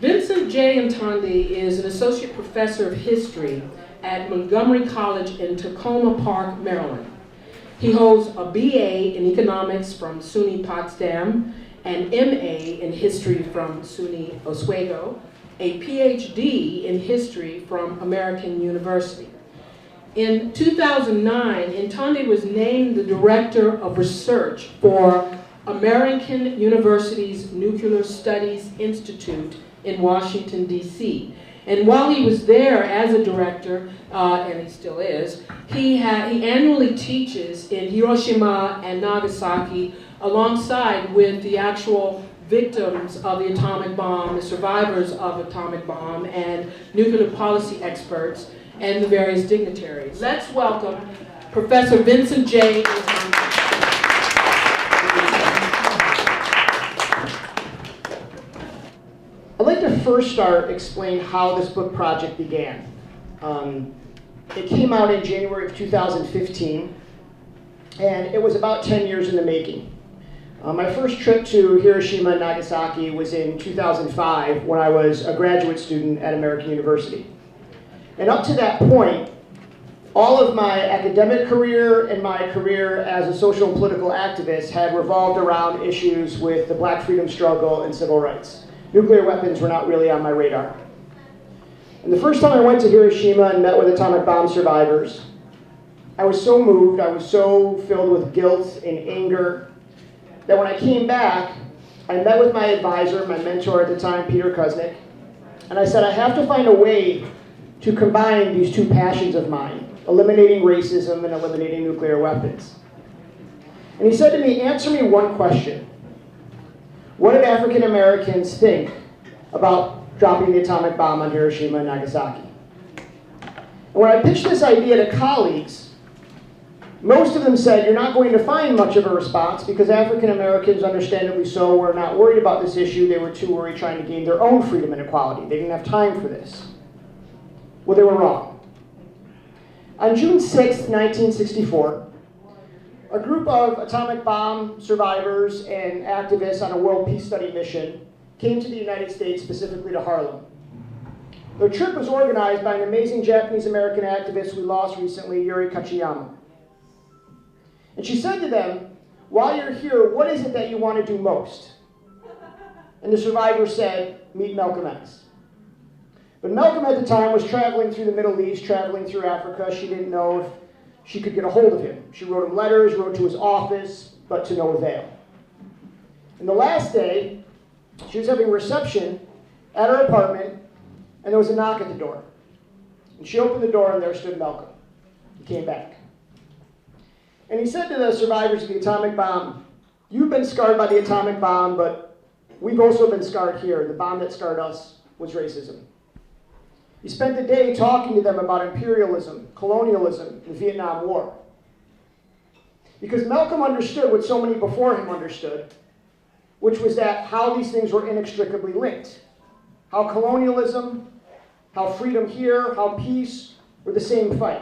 Vincent J. Intondi is an associate professor of history at Montgomery College in Tacoma Park, Maryland. He holds a BA in economics from SUNY Potsdam, an MA in history from SUNY Oswego, a PhD in history from American University. In 2009, Intondi was named the Director of Research for American University's Nuclear Studies Institute in Washington, D.C. And while he was there as a director, and he still is, he annually teaches in Hiroshima and Nagasaki alongside with the actual victims of the atomic bomb, the survivors of atomic bomb, and nuclear policy experts, and the various dignitaries. Let's welcome Professor Vincent J. Intondi. I'd like to first explain how this book project began. It came out in January of 2015, and it was about 10 years in the making. My first trip to Hiroshima and Nagasaki was in 2005 when I was a graduate student at American University. And up to that point, all of my academic career and my career as a social and political activist had revolved around issues with the Black freedom struggle and civil rights. Nuclear weapons were not really on my radar. And the first time I went to Hiroshima and met with atomic bomb survivors, I was so moved, I was so filled with guilt and anger, that when I came back, I met with my advisor, my mentor at the time, Peter Kuznick, and I said, I have to find a way to combine these two passions of mine, eliminating racism and eliminating nuclear weapons. And he said to me, answer me one question. What did African Americans think about dropping the atomic bomb on Hiroshima and Nagasaki? And when I pitched this idea to colleagues, most of them said, you're not going to find much of a response because African Americans, understandably so, were not worried about this issue. They were too worried trying to gain their own freedom and equality. They didn't have time for this. Well, they were wrong. On June 6, 1964, a group of atomic bomb survivors and activists on a world peace study mission came to the United States, specifically to Harlem. Their trip was organized by an amazing Japanese-American activist we lost recently, Yuri Kachiyama. And she said to them, while you're here, what is it that you want to do most? And the survivor said, meet Malcolm X. But Malcolm at the time was traveling through the Middle East, traveling through Africa. She didn't know if she could get a hold of him. She wrote him letters, wrote to his office, but to no avail. And the last day, she was having a reception at her apartment, and there was a knock at the door. And she opened the door, and there stood Malcolm. He came back. And he said to the survivors of the atomic bomb, you've been scarred by the atomic bomb, but we've also been scarred here. The bomb that scarred us was racism. He spent the day talking to them about imperialism, colonialism, the Vietnam War. Because Malcolm understood what so many before him understood, which was that how these things were inextricably linked. How colonialism, how freedom here, how peace were the same fight.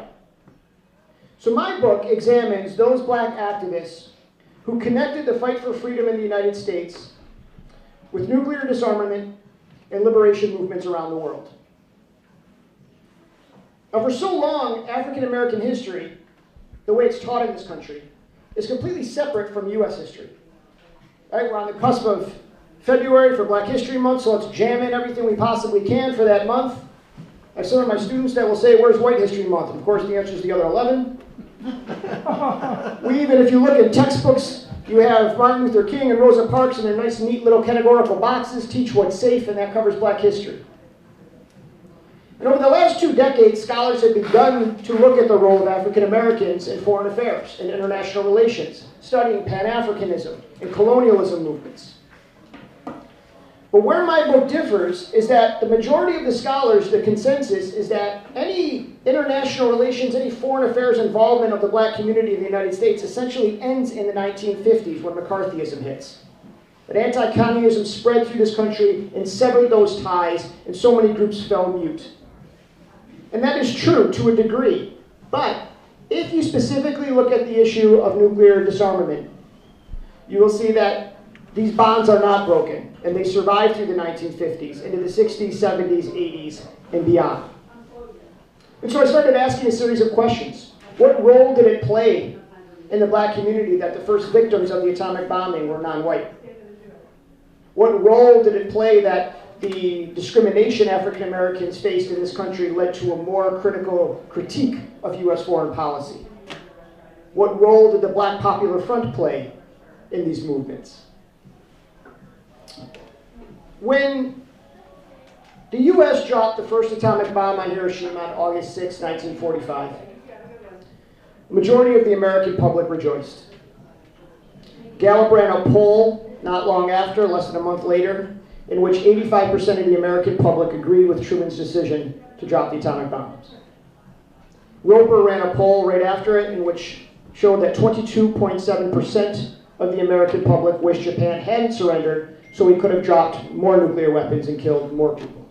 So my book examines those Black activists who connected the fight for freedom in the United States with nuclear disarmament and liberation movements around the world. Now, for so long, African American history, the way it's taught in this country, is completely separate from US history. Right? We're on the cusp of February for Black History Month, so let's jam in everything we possibly can for that month. I have some of my students that will say, where's White History Month? And of course, the answer is the other 11. We even, if you look at textbooks, you have Martin Luther King and Rosa Parks in their nice, neat little categorical boxes, teach what's safe, and that covers Black history. And over the last 2 decades, scholars have begun to look at the role of African Americans in foreign affairs and international relations, studying Pan-Africanism and colonialism movements. But where my book differs is that the majority of the scholars, the consensus, is that any international relations, any foreign affairs involvement of the Black community in the United States essentially ends in the 1950s when McCarthyism hits. That anti-communism spread through this country and severed those ties, and so many groups fell mute. And that is true to a degree. But if you specifically look at the issue of nuclear disarmament, you will see that these bonds are not broken, and they survived through the 1950s, into the 60s, 70s, 80s, and beyond. And so I started asking a series of questions. What role did it play in the black community that the first victims of the atomic bombing were non-white? What role did it play that the discrimination African Americans faced in this country led to a more critical critique of U.S. foreign policy? What role did the Black Popular Front play in these movements? When the U.S. dropped the first atomic bomb on Hiroshima on August 6, 1945, the majority of the American public rejoiced. Gallup ran a poll not long after, less than a month later, in which 85% of the American public agreed with Truman's decision to drop the atomic bombs. Roper ran a poll right after it in which showed that 22.7% of the American public wished Japan hadn't surrendered so we could have dropped more nuclear weapons and killed more people.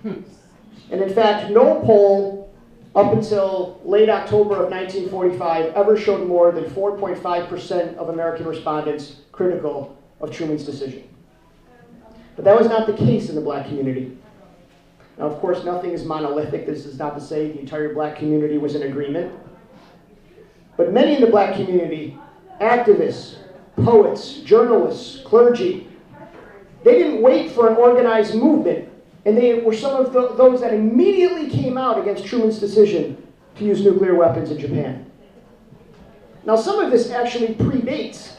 And in fact, no poll up until late October of 1945 ever showed more than 4.5% of American respondents critical of Truman's decision. But that was not the case in the black community. Now, of course, nothing is monolithic. This is not to say the entire black community was in agreement. But many in the black community, activists, poets, journalists, clergy, they didn't wait for an organized movement, and they were some of those that immediately came out against Truman's decision to use nuclear weapons in Japan. Now, some of this actually predates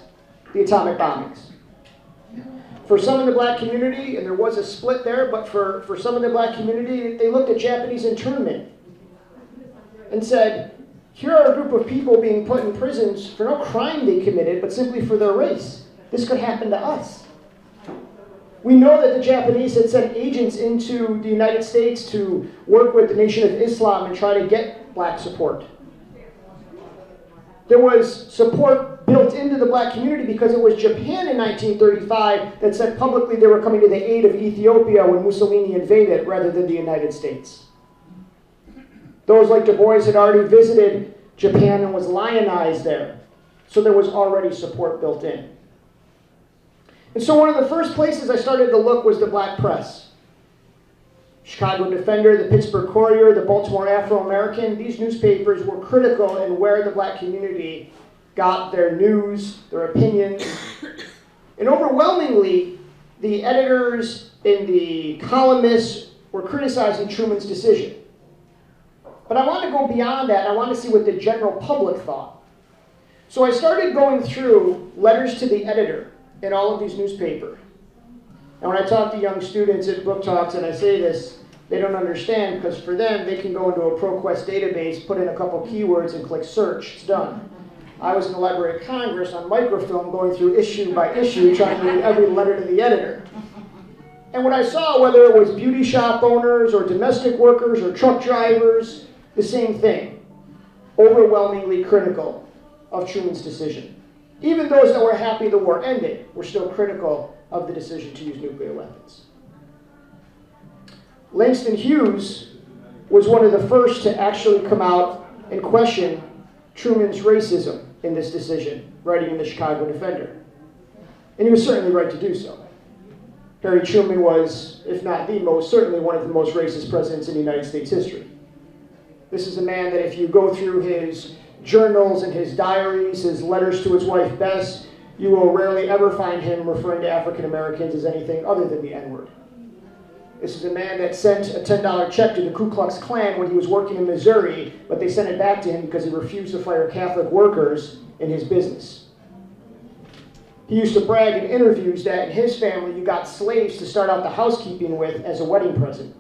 the atomic bombings. For some in the black community, and there was a split there, but for some in the black community, they looked at Japanese internment and said, here are a group of people being put in prisons for no crime they committed, but simply for their race. This could happen to us. We know that the Japanese had sent agents into the United States to work with the Nation of Islam and try to get black support. There was support built into the black community because it was Japan in 1935 that said publicly they were coming to the aid of Ethiopia when Mussolini invaded rather than the United States. Those like Du Bois had already visited Japan and was lionized there. So there was already support built in. And so one of the first places I started to look was the black press. Chicago Defender, the Pittsburgh Courier, the Baltimore Afro-American, these newspapers were critical in where the black community got their news, their opinions. And overwhelmingly, the editors and the columnists were criticizing Truman's decision. But I want to go beyond that. I want to see what the general public thought. So I started going through letters to the editor in all of these newspapers. And when I talk to young students at book talks and I say this, they don't understand because for them, they can go into a ProQuest database, put in a couple keywords and click search, it's done. I was in the Library of Congress on microfilm going through issue by issue trying to read every letter to the editor. And what I saw, whether it was beauty shop owners or domestic workers or truck drivers, the same thing. Overwhelmingly critical of Truman's decision. Even those that were happy the war ended were still critical of the decision to use nuclear weapons. Langston Hughes was one of the first to actually come out and question Truman's racism in this decision, writing in the Chicago Defender. And he was certainly right to do so. Harry Truman was, if not the most, certainly one of the most racist presidents in United States history. This is a man that if you go through his journals and his diaries, his letters to his wife Bess, you will rarely ever find him referring to African Americans as anything other than the N-word. This is a man that sent a $10 check to the Ku Klux Klan when he was working in Missouri, but they sent it back to him because he refused to fire Catholic workers in his business. He used to brag in interviews that in his family you got slaves to start out the housekeeping with as a wedding present.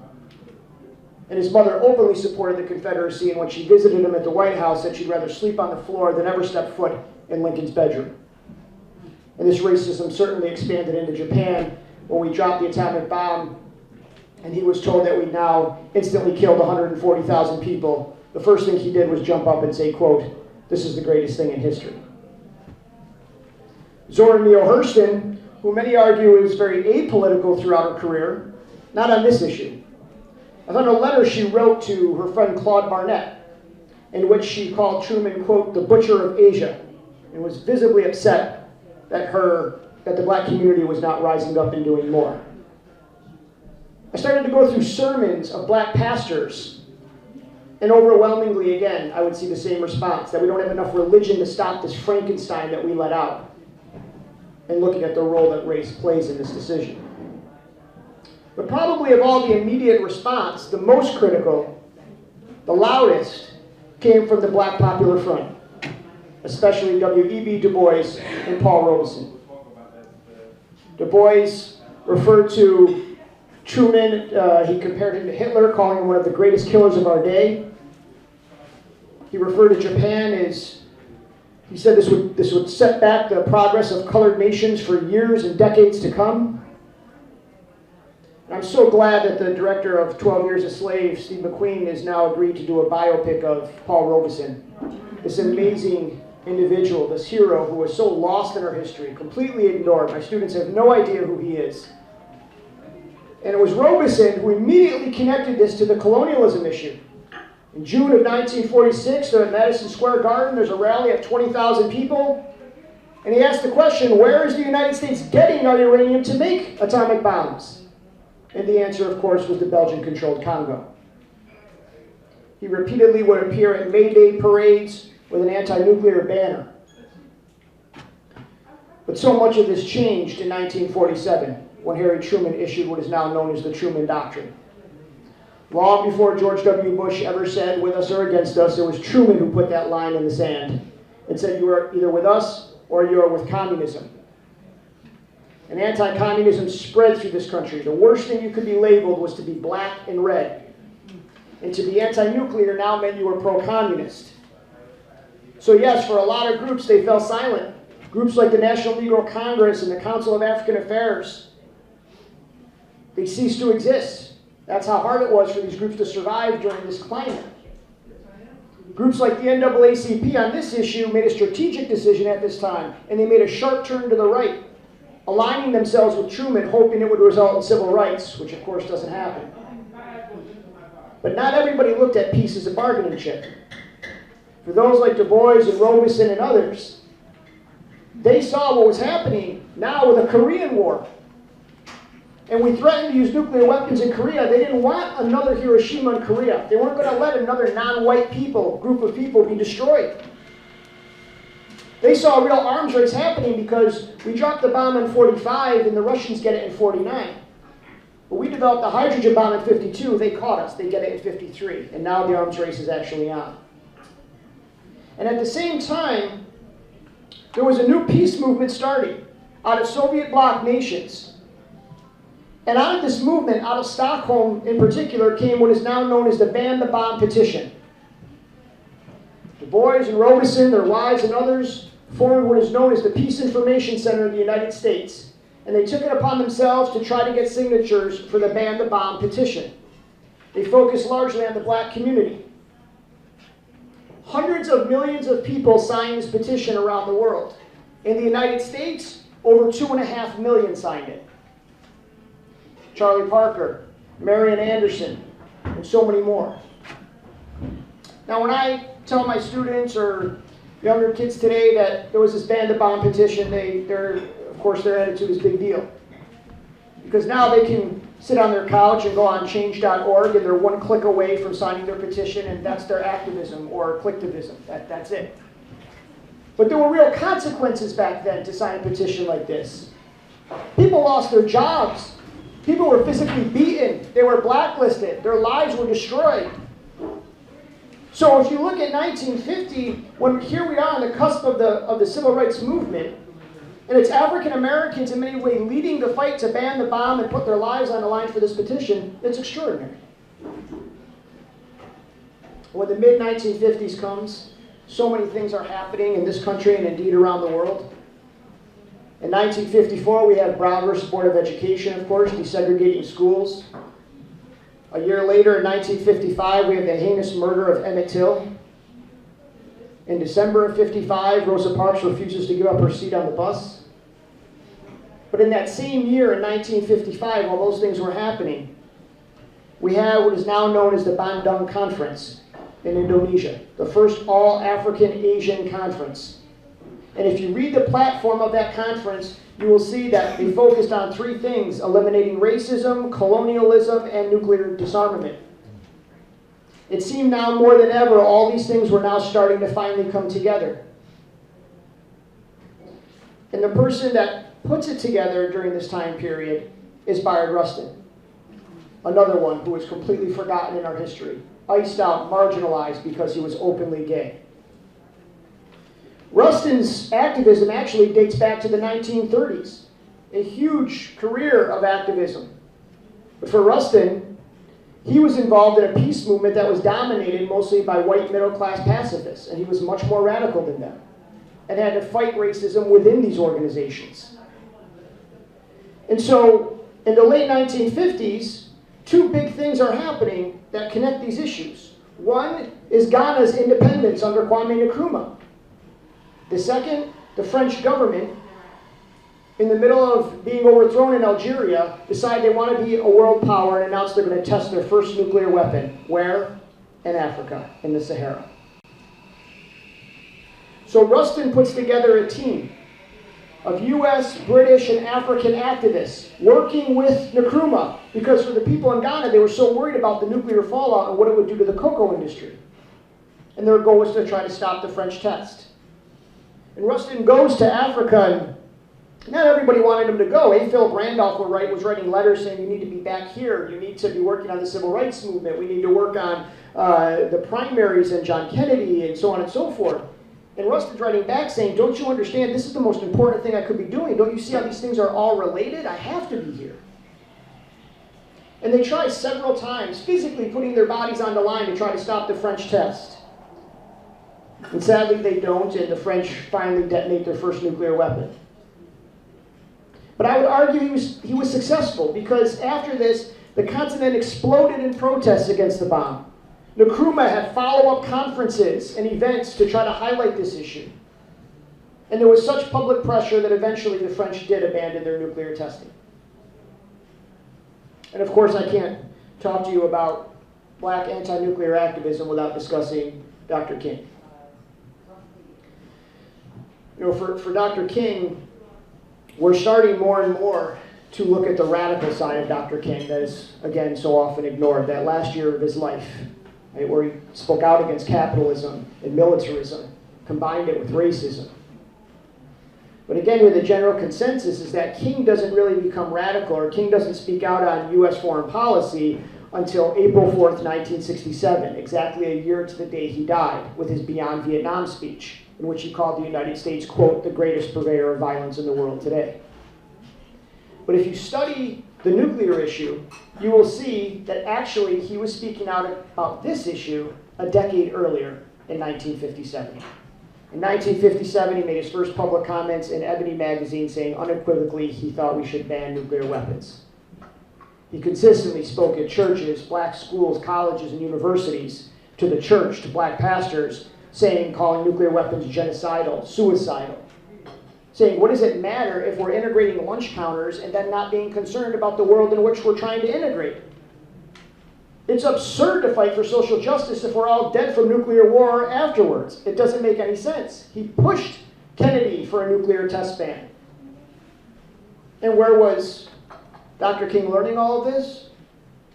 And his mother openly supported the Confederacy, and when she visited him at the White House, said she'd rather sleep on the floor than ever step foot in Lincoln's bedroom. And this racism certainly expanded into Japan when we dropped the atomic bomb, and he was told that we'd now instantly killed 140,000 people. The first thing he did was jump up and say, quote, "This is the greatest thing in history." Zora Neale Hurston, who many argue is very apolitical throughout her career, not on this issue. I found a letter she wrote to her friend Claude Barnett, in which she called Truman, quote, "the butcher of Asia," and was visibly upset that that the black community was not rising up and doing more. I started to go through sermons of black pastors, and overwhelmingly, again, I would see the same response, that we don't have enough religion to stop this Frankenstein that we let out, and looking at the role that race plays in this decision. But probably of all the immediate response, the most critical, the loudest, came from the Black Popular Front, especially W.E.B. Du Bois and Paul Robeson. Du Bois referred to Truman, he compared him to Hitler, calling him one of the greatest killers of our day. He referred to Japan as, he said this would set back the progress of colored nations for years and decades to come. And I'm so glad that the director of 12 Years a Slave, Steve McQueen, has now agreed to do a biopic of Paul Robeson, this amazing individual, this hero who was so lost in our history, completely ignored. My students have no idea who he is. And it was Robeson who immediately connected this to the colonialism issue. In June of 1946, they're at Madison Square Garden. There's a rally of 20,000 people. And he asked the question, where is the United States getting our uranium to make atomic bombs? And the answer, of course, was the Belgian-controlled Congo. He repeatedly would appear at May Day parades with an anti-nuclear banner. But so much of this changed in 1947, when Harry Truman issued what is now known as the Truman Doctrine. Long before George W. Bush ever said, with us or against us, it was Truman who put that line in the sand and said, you are either with us or you are with communism. And anti-communism spread through this country. The worst thing you could be labeled was to be black and red. And to be anti-nuclear now meant you were pro-communist. So yes, for a lot of groups, they fell silent. Groups like the National Negro Congress and the Council of African Affairs, they ceased to exist. That's how hard it was for these groups to survive during this climate. Groups like the NAACP on this issue made a strategic decision at this time, and they made a sharp turn to the right, aligning themselves with Truman, hoping it would result in civil rights, which of course doesn't happen. But not everybody looked at peace as a bargaining chip. For those like Du Bois and Robeson and others, they saw what was happening now with a Korean War. And we threatened to use nuclear weapons in Korea. They didn't want another Hiroshima in Korea. They weren't going to let another non-white group of people be destroyed. They saw a real arms race happening because we dropped the bomb in 45 and the Russians get it in 49. But we developed the hydrogen bomb in 52. They caught us. They get it in 53. And now the arms race is actually on. And at the same time, there was a new peace movement starting out of Soviet bloc nations. And out of this movement, out of Stockholm in particular, came what is now known as the Ban the Bomb petition. Du Bois and Robeson, their wives and others, formed what is known as the Peace Information Center in the United States. And they took it upon themselves to try to get signatures for the Ban the Bomb petition. They focused largely on the black community. Hundreds of millions of people signed this petition around the world. In the United States, over 2.5 million signed it. Charlie Parker, Marian Anderson, and so many more. Now when I tell my students or younger kids today that there was this Ban the Bomb petition, of course their attitude is big deal. Because now they can sit on their couch and go on change.org and they're one click away from signing their petition, and that's their activism or clicktivism. That's it. But there were real consequences back then to sign a petition like this. People lost their jobs. People were physically beaten. They were blacklisted. Their lives were destroyed. So if you look at 1950, when here we are on the cusp of the civil rights movement, and it's African Americans in many ways leading the fight to ban the bomb and put their lives on the line for this petition, it's extraordinary. When the mid-1950s comes, so many things are happening in this country and indeed around the world. In 1954, we have Brown versus Board of Education, of course, desegregating schools. A year later, in 1955, we have the heinous murder of Emmett Till. In December of 55, Rosa Parks refuses to give up her seat on the bus. But in that same year, in 1955, while those things were happening, we have what is now known as the Bandung Conference in Indonesia, the first all-African Asian conference. And if you read the platform of that conference, you will see that they focused on three things: eliminating racism, colonialism, and nuclear disarmament. It seemed now more than ever all these things were now starting to finally come together. And the person that puts it together during this time period is Bayard Rustin, another one who was completely forgotten in our history, iced out, marginalized because he was openly gay. Rustin's activism actually dates back to the 1930s, a huge career of activism. But for Rustin, he was involved in a peace movement that was dominated mostly by white middle-class pacifists, and he was much more radical than them, and had to fight racism within these organizations. And so, in the late 1950s, two big things are happening that connect these issues. One is Ghana's independence under Kwame Nkrumah. The second, the French government, in the middle of being overthrown in Algeria, decide they want to be a world power and announce they're going to test their first nuclear weapon. Where? In Africa, in the Sahara. So Rustin puts together a team of US, British, and African activists working with Nkrumah, because for the people in Ghana, they were so worried about the nuclear fallout and what it would do to the cocoa industry. And their goal was to try to stop the French test. And Rustin goes to Africa, and not everybody wanted him to go. A. Philip Randolph was writing letters saying, you need to be back here. You need to be working on the civil rights movement. We need to work on the primaries and John Kennedy and so on and so forth. And Rustin's writing back saying, don't you understand, this is the most important thing I could be doing. Don't you see how these things are all related? I have to be here. And they try several times, physically putting their bodies on the line to try to stop the French test. And sadly they don't, and the French finally detonate their first nuclear weapon. But I would argue he was successful, because after this, the continent exploded in protests against the bomb. Nkrumah had follow-up conferences and events to try to highlight this issue. And there was such public pressure that eventually the French did abandon their nuclear testing. And of course, I can't talk to you about black anti-nuclear activism without discussing Dr. King. You know, for Dr. King, we're starting more and more to look at the radical side of Dr. King that is, again, so often ignored. That last year of his life, right, where he spoke out against capitalism and militarism, combined it with racism. But again, with the general consensus is that King doesn't really become radical, or King doesn't speak out on U.S. foreign policy until April 4th, 1967, exactly a year to the day he died, with his Beyond Vietnam speech, in which he called the United States, quote, the greatest purveyor of violence in the world today. But if you study the nuclear issue, you will see that actually he was speaking out about this issue a decade earlier in 1957. In 1957, he made his first public comments in Ebony magazine saying unequivocally he thought we should ban nuclear weapons. He consistently spoke at churches, black schools, colleges, and universities, to the church, to black pastors, calling nuclear weapons genocidal, suicidal. Saying, what does it matter if we're integrating lunch counters and then not being concerned about the world in which we're trying to integrate? It's absurd to fight for social justice if we're all dead from nuclear war afterwards. It doesn't make any sense. He pushed Kennedy for a nuclear test ban. And where was Dr. King learning all of this?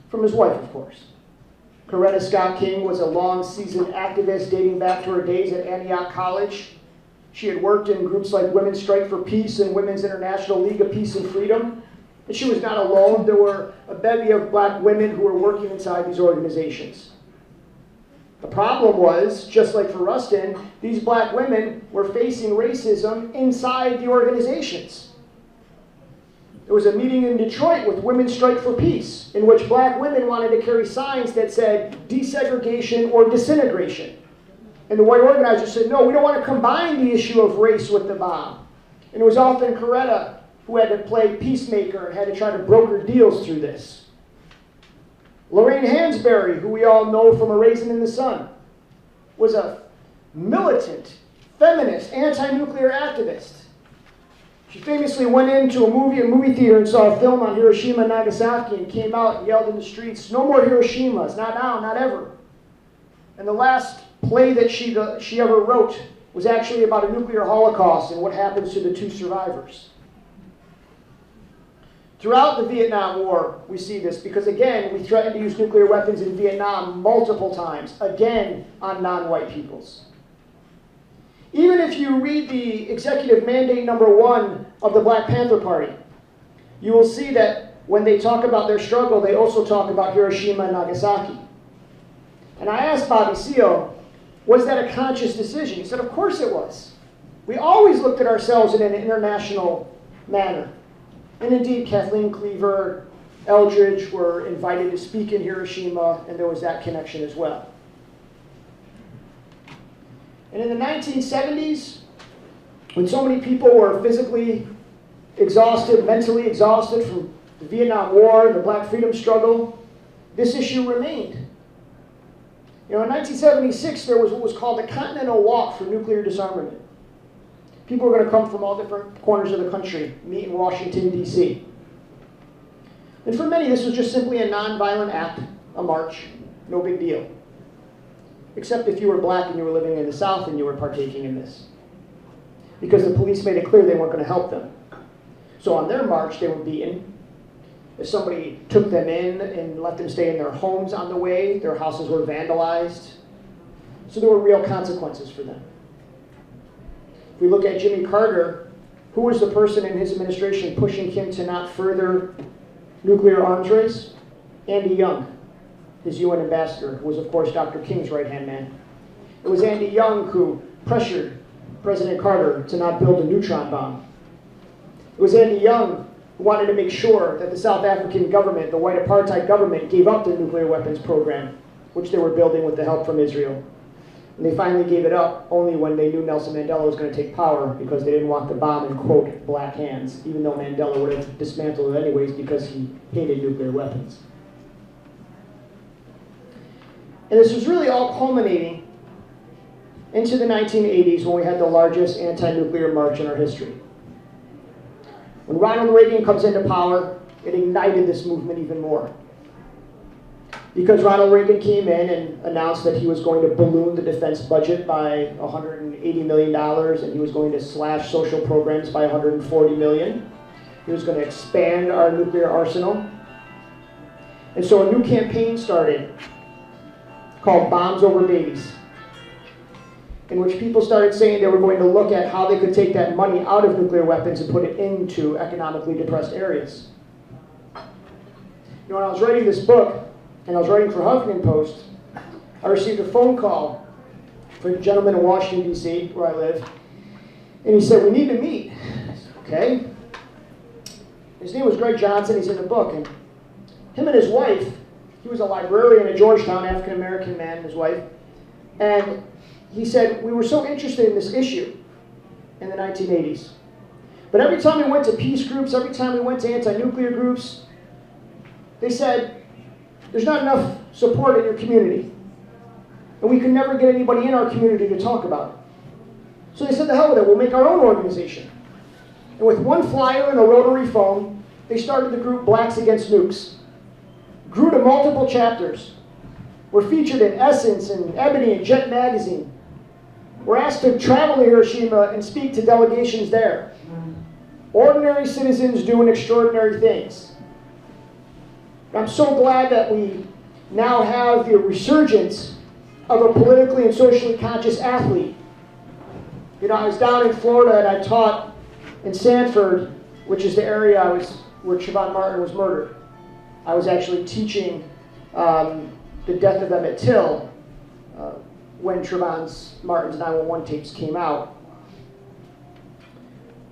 From his wife, of course. Coretta Scott King was a long-seasoned activist dating back to her days at Antioch College. She had worked in groups like Women's Strike for Peace and Women's International League of Peace and Freedom. And she was not alone. There were a bevy of black women who were working inside these organizations. The problem was, just like for Rustin, these black women were facing racism inside the organizations. There was a meeting in Detroit with Women's Strike for Peace, in which black women wanted to carry signs that said desegregation or disintegration. And the white organizers said, no, we don't want to combine the issue of race with the bomb. And it was often Coretta who had to play peacemaker and had to try to broker deals through this. Lorraine Hansberry, who we all know from A Raisin in the Sun, was a militant, feminist, anti-nuclear activist. She famously went into a movie theater and saw a film on Hiroshima and Nagasaki and came out and yelled in the streets, no more Hiroshimas, not now, not ever. And the last play that she ever wrote was actually about a nuclear holocaust and what happens to the two survivors. Throughout the Vietnam War, we see this because, again, we threatened to use nuclear weapons in Vietnam multiple times, again, on non-white peoples. Even if you read the executive mandate #1 of the Black Panther Party, you will see that when they talk about their struggle, they also talk about Hiroshima and Nagasaki. And I asked Bobby Seale, was that a conscious decision? He said, of course it was. We always looked at ourselves in an international manner. And indeed, Kathleen Cleaver, Eldridge were invited to speak in Hiroshima, and there was that connection as well. And in the 1970s, when so many people were physically exhausted, mentally exhausted from the Vietnam War and the Black freedom struggle, this issue remained. You know, in 1976, there was what was called the Continental Walk for Nuclear Disarmament. People were going to come from all different corners of the country, meet in Washington, D.C. And for many, this was just simply a nonviolent act, a march, no big deal. Except if you were black and you were living in the South and you were partaking in this. Because the police made it clear they weren't going to help them. So on their march, they were beaten. If somebody took them in and let them stay in their homes on the way, their houses were vandalized. So there were real consequences for them. If we look at Jimmy Carter, who was the person in his administration pushing him to not further nuclear arms race? Andy Young, his UN ambassador, who was, of course, Dr. King's right-hand man. It was Andy Young who pressured President Carter to not build a neutron bomb. It was Andy Young who wanted to make sure that the South African government, the white apartheid government, gave up their nuclear weapons program, which they were building with the help from Israel. And they finally gave it up only when they knew Nelson Mandela was going to take power because they didn't want the bomb in, quote, black hands, even though Mandela would have dismantled it anyways because he hated nuclear weapons. And this was really all culminating into the 1980s when we had the largest anti-nuclear march in our history. When Ronald Reagan comes into power, it ignited this movement even more. Because Ronald Reagan came in and announced that he was going to balloon the defense budget by $180 million, and he was going to slash social programs by $140 million. He was going to expand our nuclear arsenal. And so a new campaign started called Bombs Over Babies, in which people started saying they were going to look at how they could take that money out of nuclear weapons and put it into economically depressed areas. You know, when I was writing this book, and I was writing for Huffington Post, I received a phone call from a gentleman in Washington, D.C., where I live, and he said, we need to meet. I said, okay. His name was Greg Johnson, he's in the book, and him and his wife, he was a librarian at Georgetown, African-American man and his wife, and he said, we were so interested in this issue in the 1980s. But every time we went to peace groups, every time we went to anti-nuclear groups, they said, there's not enough support in your community. And we could never get anybody in our community to talk about it. So they said, the hell with it, we'll make our own organization. And with one flyer and a rotary phone, they started the group Blacks Against Nukes. Grew to multiple chapters. Were featured in Essence and Ebony and Jet magazine. Were asked to travel to Hiroshima and speak to delegations there. Ordinary citizens doing extraordinary things. I'm so glad that we now have the resurgence of a politically and socially conscious athlete. You know, I was down in Florida and I taught in Sanford, which is the area where Trayvon Martin was murdered. I was actually teaching the death of Emmett Till when Trayvon Martin's 911 tapes came out.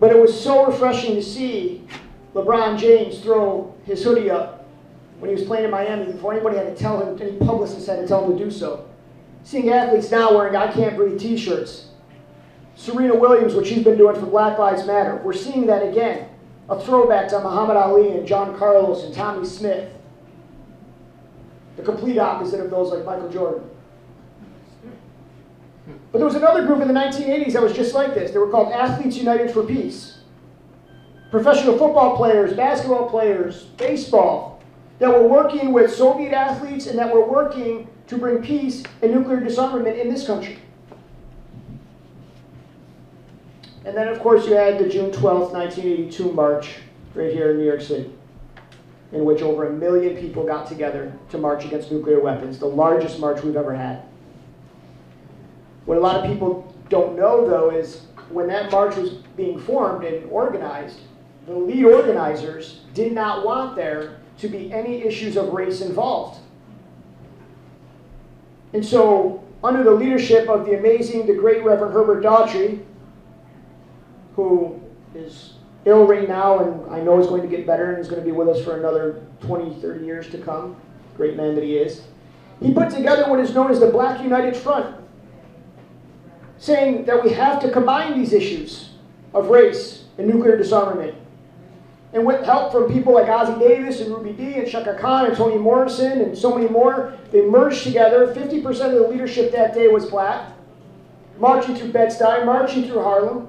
But it was so refreshing to see LeBron James throw his hoodie up when he was playing in Miami before anybody had to tell him, any publicist had to tell him to do so. Seeing athletes now wearing I Can't Breathe t-shirts. Serena Williams, what she's been doing for Black Lives Matter. We're seeing that again. A throwback to Muhammad Ali and John Carlos and Tommy Smith. The complete opposite of those like Michael Jordan. But there was another group in the 1980s that was just like this. They were called Athletes United for Peace. Professional football players, basketball players, baseball, that were working with Soviet athletes and that were working to bring peace and nuclear disarmament in this country. And then, of course, you had the June 12th, 1982 march right here in New York City. in which over 1 million people got together to march against nuclear weapons, the largest march we've ever had. What a lot of people don't know, though, is when that march was being formed and organized, the lead organizers did not want there to be any issues of race involved. And so, under the leadership of the amazing, the great Reverend Herbert Daughtry, who is ill right now and I know is going to get better and is going to be with us for another 20, 30 years to come, great man that he is, he put together what is known as the Black United Front, saying that we have to combine these issues of race and nuclear disarmament. And with help from people like Ozzie Davis and Ruby Dee and Shaka Khan and Toni Morrison and so many more, they merged together. 50% of the leadership that day was black, marching through Bed-Stuy, marching through Harlem.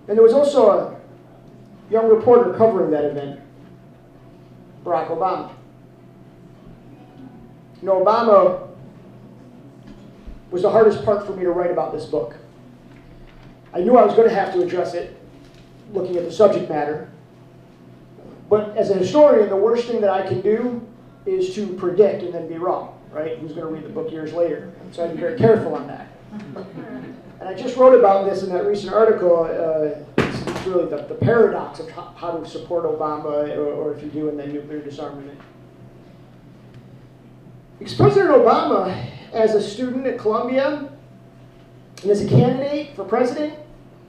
And there was also a young reporter covering that event, Barack Obama. You know, Obama was the hardest part for me to write about this book. I knew I was going to have to address it, looking at the subject matter. But as a historian, the worst thing that I can do is to predict and then be wrong, right? Who's going to read the book years later? So I have to be very careful on that. And I just wrote about this in that recent article. It's really the paradox of how to support Obama, or if you do, and then nuclear disarmament. Because President Obama, as a student at Columbia, and as a candidate for president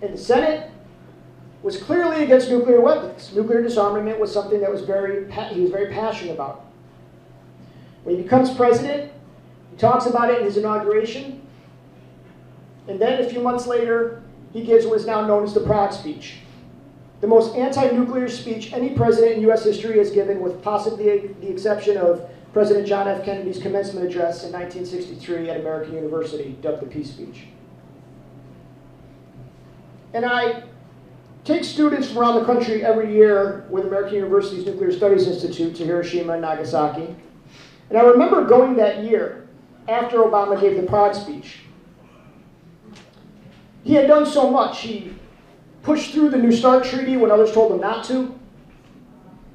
in the Senate, was clearly against nuclear weapons. Nuclear disarmament was something that he was very passionate about. When he becomes president, he talks about it in his inauguration, and then a few months later, he gives what is now known as the Prague speech, the most anti-nuclear speech any president in U.S. history has given, with possibly the exception of President John F. Kennedy's commencement address in 1963 at American University, dubbed the Peace Speech. And I take students from around the country every year with American University's Nuclear Studies Institute to Hiroshima and Nagasaki. And I remember going that year, after Obama gave the Prague speech. He had done so much. He pushed through the New START treaty when others told him not to.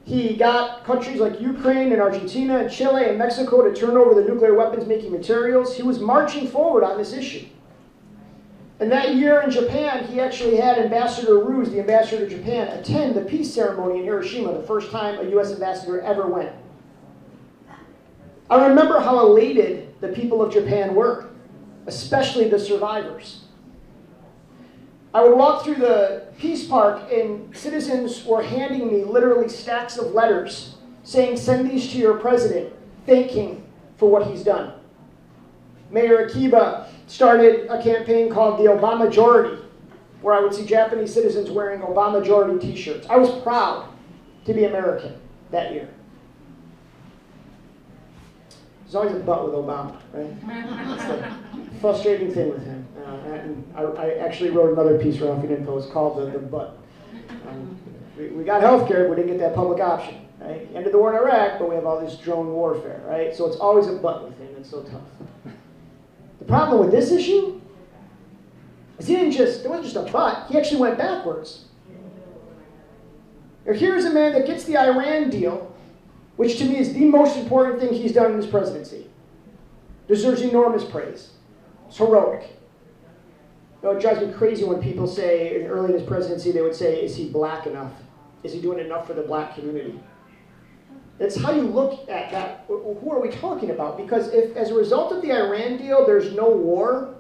He got countries like Ukraine and Argentina and Chile and Mexico to turn over the nuclear weapons-making materials. He was marching forward on this issue. And that year in Japan, he actually had Ambassador Ruse, the ambassador to Japan, attend the peace ceremony in Hiroshima, the first time a U.S. ambassador ever went. I remember how elated the people of Japan were, especially the survivors. I would walk through the Peace Park and citizens were handing me literally stacks of letters saying, "Send these to your president, thank him for what he's done." Mayor Akiba started a campaign called the Obamajority, where I would see Japanese citizens wearing Obamajority t-shirts. I was proud to be American that year. There's always a but with Obama, right? It's the frustrating thing with him. And I actually wrote another piece for Huffington Post called the but. We got health care, we didn't get that public option, right? Ended the war in Iraq, but we have all this drone warfare, right? So it's always a but with him. It's so tough. The problem with this issue is it wasn't just a but, he actually went backwards. Now here's a man that gets the Iran deal, which to me is the most important thing he's done in his presidency. Deserves enormous praise. It's heroic. It drives me crazy when people say, early in his presidency, they would say, is he black enough? Is he doing enough for the black community? It's how you look at that. Who are we talking about? Because if, as a result of the Iran deal, there's no war,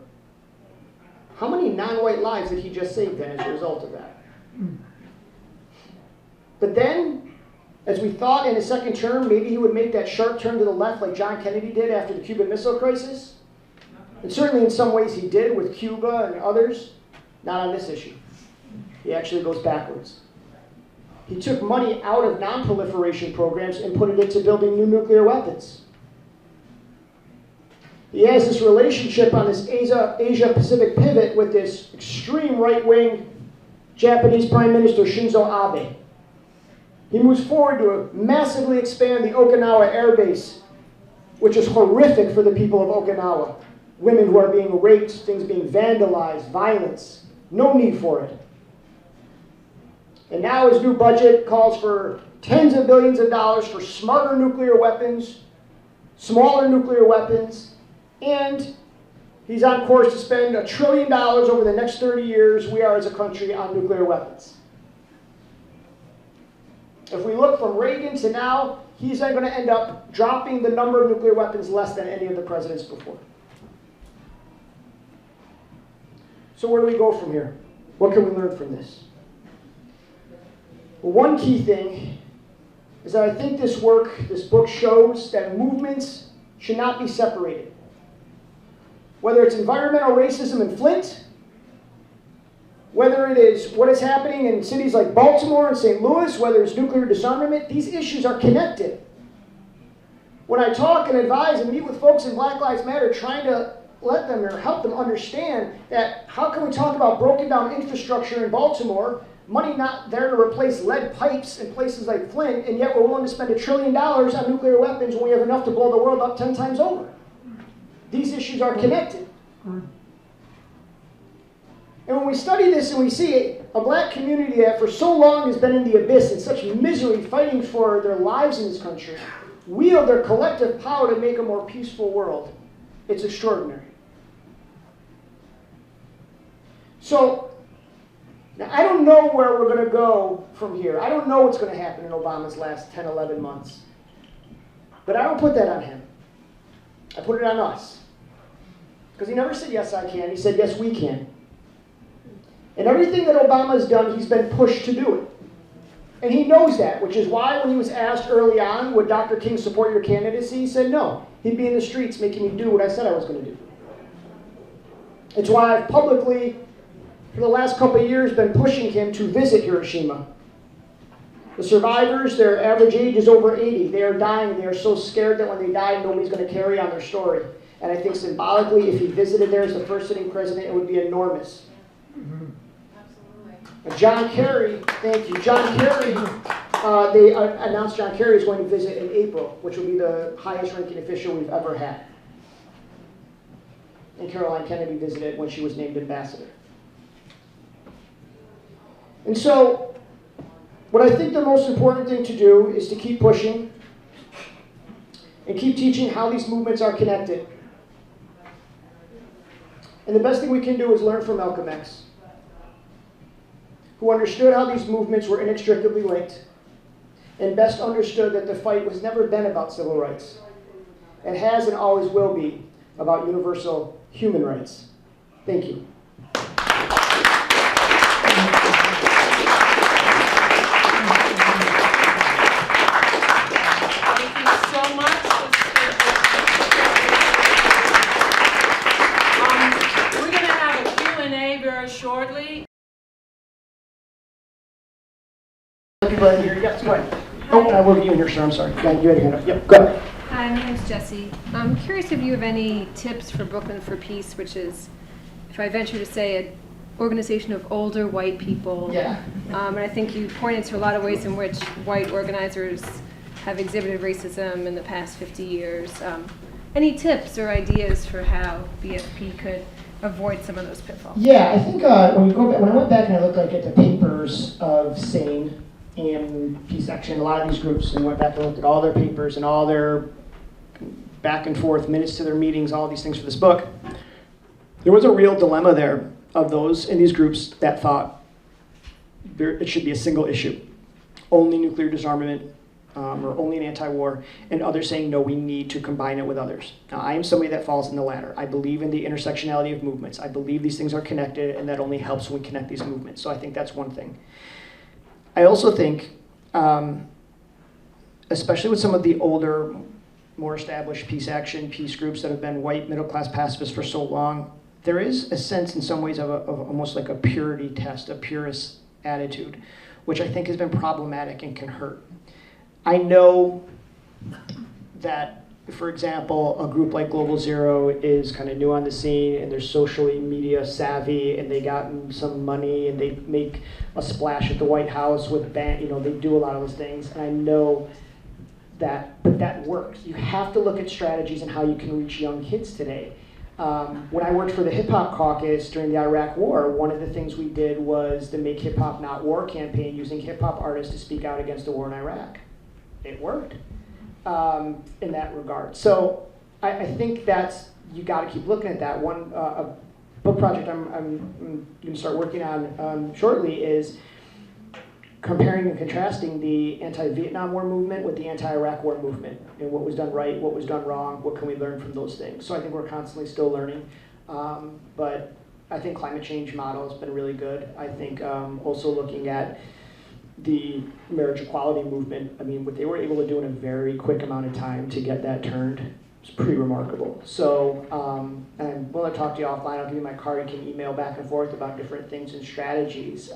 how many non-white lives did he just save then as a result of that? But then, as we thought in his second term, maybe he would make that sharp turn to the left like John Kennedy did after the Cuban Missile Crisis. And certainly in some ways he did with Cuba and others. Not on this issue. He actually goes backwards. He took money out of non-proliferation programs and put it into building new nuclear weapons. He has this relationship on this Asia-Pacific pivot with this extreme right-wing Japanese Prime Minister Shinzo Abe. He moves forward to massively expand the Okinawa Air Base, which is horrific for the people of Okinawa. Women who are being raped, things being vandalized, violence. No need for it. And now his new budget calls for tens of billions of dollars for smarter nuclear weapons, smaller nuclear weapons, and he's on course to spend $1 trillion over the next 30 years, we are as a country, on nuclear weapons. If we look from Reagan to now, he's then going to end up dropping the number of nuclear weapons less than any of the presidents before. So where do we go from here? What can we learn from this? Well, one key thing is that I think this book shows that movements should not be separated. Whether it's environmental racism in Flint, whether it is what is happening in cities like Baltimore and St. Louis, whether it's nuclear disarmament, these issues are connected. When I talk and advise and meet with folks in Black Lives Matter, trying to let them or help them understand that how can we talk about broken down infrastructure in Baltimore, money not there to replace lead pipes in places like Flint, and yet we're willing to spend $1 trillion on nuclear weapons when we have enough to blow the world up 10 times over. These issues are connected. And when we study this and we see a black community that for so long has been in the abyss in such misery, fighting for their lives in this country, wield their collective power to make a more peaceful world, it's extraordinary. So, now I don't know where we're going to go from here. I don't know what's going to happen in Obama's last 10, 11 months. But I don't put that on him. I put it on us. Because he never said, yes, I can. He said, yes, we can. And everything that Obama's done, he's been pushed to do it. And he knows that, which is why when he was asked early on, would Dr. King support your candidacy, he said no. He'd be in the streets making me do what I said I was going to do. It's why I've publicly, for the last couple of years, been pushing him to visit Hiroshima. The survivors, their average age is over 80. They are dying. They are so scared that when they die, nobody's going to carry on their story. And I think symbolically, if he visited there as the first sitting president, it would be enormous. John Kerry, thank you. John Kerry, they announced John Kerry is going to visit in April, which will be the highest ranking official we've ever had. And Caroline Kennedy visited when she was named ambassador. And so, what I think the most important thing to do is to keep pushing and keep teaching how these movements are connected. And the best thing we can do is learn from Malcolm X, who understood how these movements were inextricably linked and best understood that the fight was never been about civil rights. It has and always will be about universal human rights. Thank you. Thank you so much. We're going to have a Q&A very shortly. People in here, yes, go ahead. Oh, I will get you in here, sir. I'm sorry. Yeah, you had a hand up. Yep, go ahead. Hi, my name's Jessie. I'm curious if you have any tips for Brooklyn for Peace, which is, if I venture to say, an organization of older white people. Yeah. And I think you pointed to a lot of ways in which white organizers have exhibited racism in the past 50 years. Any tips or ideas for how BFP could avoid some of those pitfalls? Yeah, I think when I went back and I looked at the papers of SANE and Peace Action, a lot of these groups, and went back and looked at all their papers and all their back and forth minutes to their meetings, all these things for this book, there was a real dilemma there of those in these groups that thought it should be a single issue, only nuclear disarmament, or only an anti-war, and others saying, no, we need to combine it with others. Now, I am somebody that falls in the latter. I believe in the intersectionality of movements. I believe these things are connected, and that only helps when we connect these movements. So I think that's one thing. I also think, especially with some of the older, more established peace action, peace groups that have been white, middle-class pacifists for so long, there is a sense in some ways of almost like a purity test, a purist attitude, which I think has been problematic and can hurt. I know that, for example, a group like Global Zero is kind of new on the scene and they're socially media savvy and they got some money and they make a splash at the White House with they do a lot of those things. And I know that, but that works. You have to look at strategies and how you can reach young kids today. When I worked for the Hip Hop Caucus during the Iraq War, one of the things we did was the Make Hip Hop Not War campaign, using hip hop artists to speak out against the war in Iraq. It worked in that regard. So I think that's, you got to keep looking at that. One a book project I'm going to start working on shortly is comparing and contrasting the anti-Vietnam War movement with the anti-Iraq War movement, and what was done right, what was done wrong, what can we learn from those things. So I think we're constantly still learning, but I think climate change model has been really good. I think also looking at the marriage equality movement, I mean, what they were able to do in a very quick amount of time to get that turned is pretty remarkable. So, and I'm willing to talk to you offline. I'll give you my card. You can email back and forth about different things and strategies.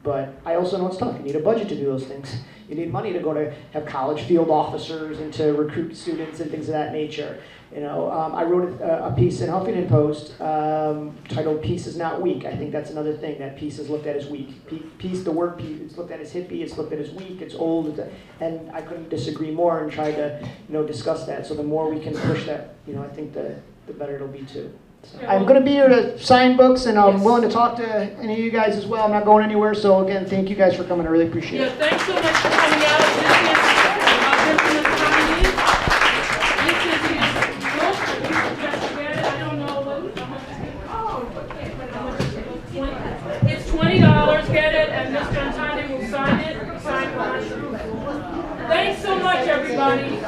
But I also know it's tough. You need a budget to do those things. You need money to go to have college field officers and to recruit students and things of that nature. You know, I wrote a piece in Huffington Post titled "Peace is Not Weak." I think that's another thing that peace is looked at as weak. Peace, the word peace, it's looked at as hippie. It's looked at as weak. It's old. And I couldn't disagree more and try to, discuss that. So the more we can push that, I think the better it'll be too. So I'm going to be here to sign books, and I'm willing to talk to any of you guys as well. I'm not going anywhere. So again, thank you guys for coming. I really appreciate it. Yeah, thanks so much for coming out. Vincent is coming in. This is his book. Just read it. I don't know what. It's $20. Get it, and Mr. Intondi will sign it. Sign behind the booth. Thanks so much, everybody.